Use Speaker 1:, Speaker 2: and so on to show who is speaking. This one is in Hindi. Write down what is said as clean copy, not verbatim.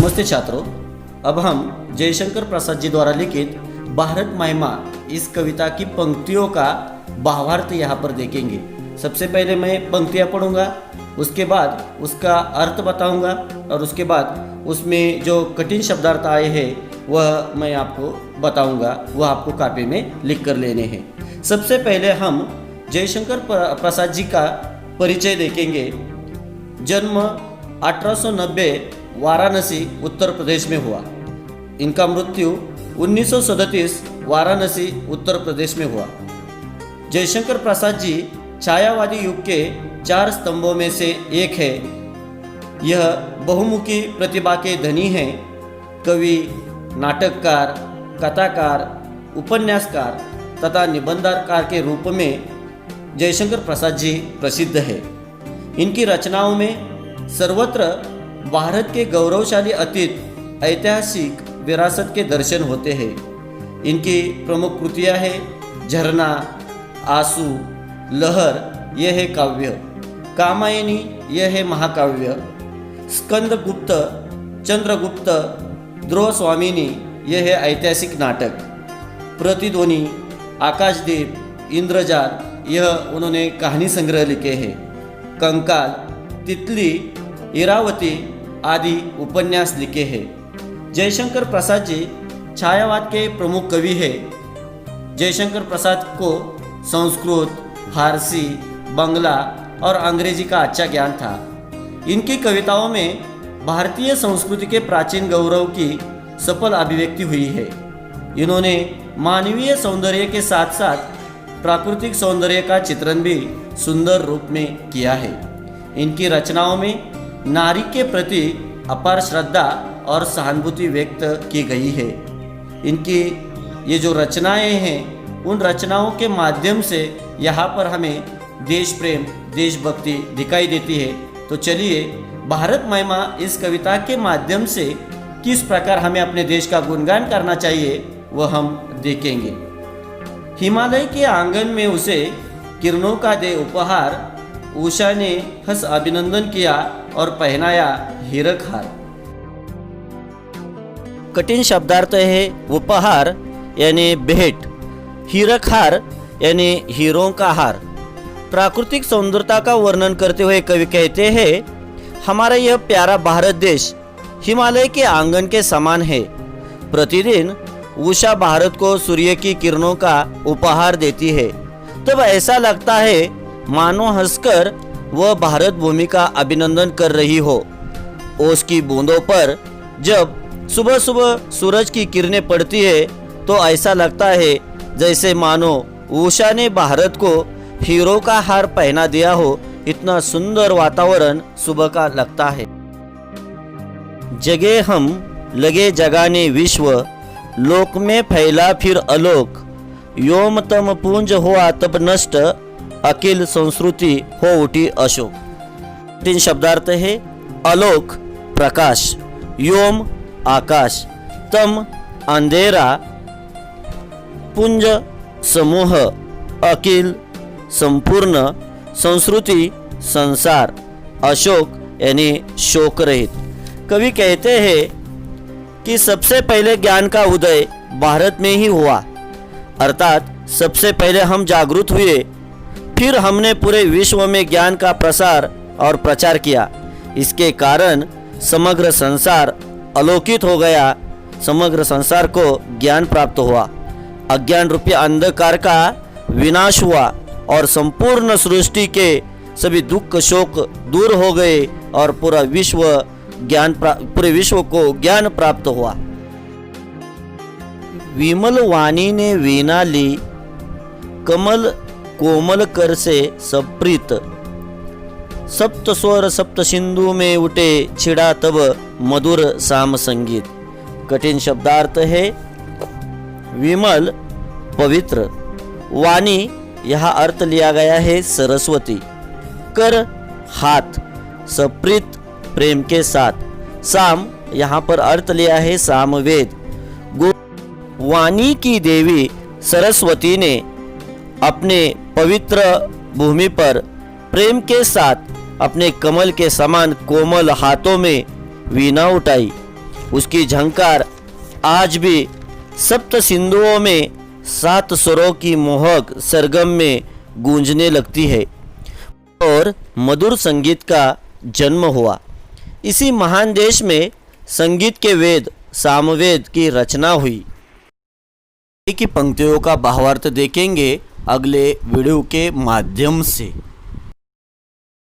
Speaker 1: नमस्ते छात्रों, अब हम जयशंकर प्रसाद जी द्वारा लिखित भारत महिमा इस कविता की पंक्तियों का भावार्थ यहाँ पर देखेंगे। सबसे पहले मैं पंक्तियाँ पढ़ूंगा, उसके बाद उसका अर्थ बताऊंगा और उसके बाद उसमें जो कठिन शब्दार्थ आए हैं वह मैं आपको बताऊंगा, वह आपको कॉपी में लिख कर लेने हैं। सबसे पहले हम जयशंकर प्रसाद जी का परिचय देखेंगे। जन्म 1890 वाराणसी उत्तर प्रदेश में हुआ। इनका मृत्यु 1937 वाराणसी उत्तर प्रदेश में हुआ। जयशंकर प्रसाद जी छायावादी युग के 4 स्तंभों में से एक है। यह बहुमुखी प्रतिभा के धनी हैं। कवि, नाटककार, कथाकार, उपन्यासकार तथा निबंधकार के रूप में जयशंकर प्रसाद जी प्रसिद्ध है। इनकी रचनाओं में सर्वत्र भारत के गौरवशाली अतीत, ऐतिहासिक विरासत के दर्शन होते हैं। इनकी प्रमुख कृतियाँ हैं झरना, आंसू, लहर यह है काव्य, कामायनी यह है महाकाव्य, स्कंदगुप्त, चंद्रगुप्त, ध्रुव स्वामिनी यह है ऐतिहासिक नाटक, प्रतिध्वनि, आकाशदीप, इंद्रजाल यह उन्होंने कहानी संग्रह लिखे हैं, कंकाल, तितली, इरावती आदि उपन्यास लिखे हैं। जयशंकर प्रसाद जी छायावाद के प्रमुख कवि हैं। जयशंकर प्रसाद को संस्कृत, फारसी, बांग्ला और अंग्रेजी का अच्छा ज्ञान था। इनकी कविताओं में भारतीय संस्कृति के प्राचीन गौरव की सफल अभिव्यक्ति हुई है। इन्होंने मानवीय सौंदर्य के साथ साथ प्राकृतिक सौंदर्य का चित्रण भी सुंदर रूप में किया है। इनकी रचनाओं में नारी के प्रति अपार श्रद्धा और सहानुभूति व्यक्त की गई है। इनकी ये जो रचनाएं हैं, उन रचनाओं के माध्यम से यहाँ पर हमें देश प्रेम, देशभक्ति दिखाई देती है। तो चलिए भारत महिमा इस कविता के माध्यम से किस प्रकार हमें अपने देश का गुणगान करना चाहिए वह हम देखेंगे। हिमालय के आंगन में उसे किरणों का दे उपहार, उषा ने हंस अभिनंदन किया और पहनाया हीरक हार। कठिन शब्दार्थ है उपहार यानी भेंट, हीरक हार यानी हीरों का हार। प्राकृतिक सौंदर्यता का वर्णन करते हुए कवि कहते हैं, हमारा यह प्यारा भारत देश हिमालय के आंगन के समान है। प्रतिदिन उषा भारत को सूर्य की किरणों का उपहार देती है। तब ऐसा लगता है मानो हंसकर वह भारत भूमि का अभिनंदन कर रही हो। ओस की बूंदों पर जब सुबह सुबह सूरज की किरणें पड़ती है तो ऐसा लगता है जैसे मानो उषा ने भारत को हीरो का हार पहना दिया हो। इतना सुंदर वातावरण सुबह का लगता है। जगे हम लगे जगाने विश्व, लोक में फैला फिर अलोक, योम तम पुंज हुआ तब नष्ट, अखिल संस्कृति हो उठी अशोक। 3 शब्दार्थ है अलोक प्रकाश, योम आकाश, तम अंधेरा, पुंज समूह, अखिल संपूर्ण, संस्कृति संसार, अशोक यानी शोक रहित। कवि कहते हैं कि सबसे पहले ज्ञान का उदय भारत में ही हुआ, अर्थात सबसे पहले हम जागरूक हुए, फिर हमने पूरे विश्व में ज्ञान का प्रसार और प्रचार किया। इसके कारण समग्र संसार आलोकित हो गया, समग्र संसार को ज्ञान प्राप्त हुआ, अज्ञान रूपी अंधकार का विनाश हुआ और संपूर्ण सृष्टि के सभी दुख शोक दूर हो गए और पूरे विश्व को ज्ञान प्राप्त हुआ। विमल वाणी ने वीणा ली, कमल कोमल कर से सप्रीत, सप्त स्वर सप्त सिंधु में उठे छिड़ा तब मधुर साम संगीत। कठिन शब्दार्थ है विमल पवित्र, वाणी यहाँ अर्थ लिया गया है सरस्वती, कर हाथ, सप्रीत प्रेम के साथ, साम यहाँ पर अर्थ लिया है सामवेद। वाणी की देवी सरस्वती ने अपने पवित्र भूमि पर प्रेम के साथ अपने कमल के समान कोमल हाथों में वीणा उठाई। उसकी झंकार आज भी सप्त सिंधुओं में 7 स्वरों की मोहक सरगम में गूंजने लगती है और मधुर संगीत का जन्म हुआ। इसी महान देश में संगीत के वेद सामवेद की रचना हुई। की पंक्तियों का भावार्थ देखेंगे अगले वीडियो के माध्यम से।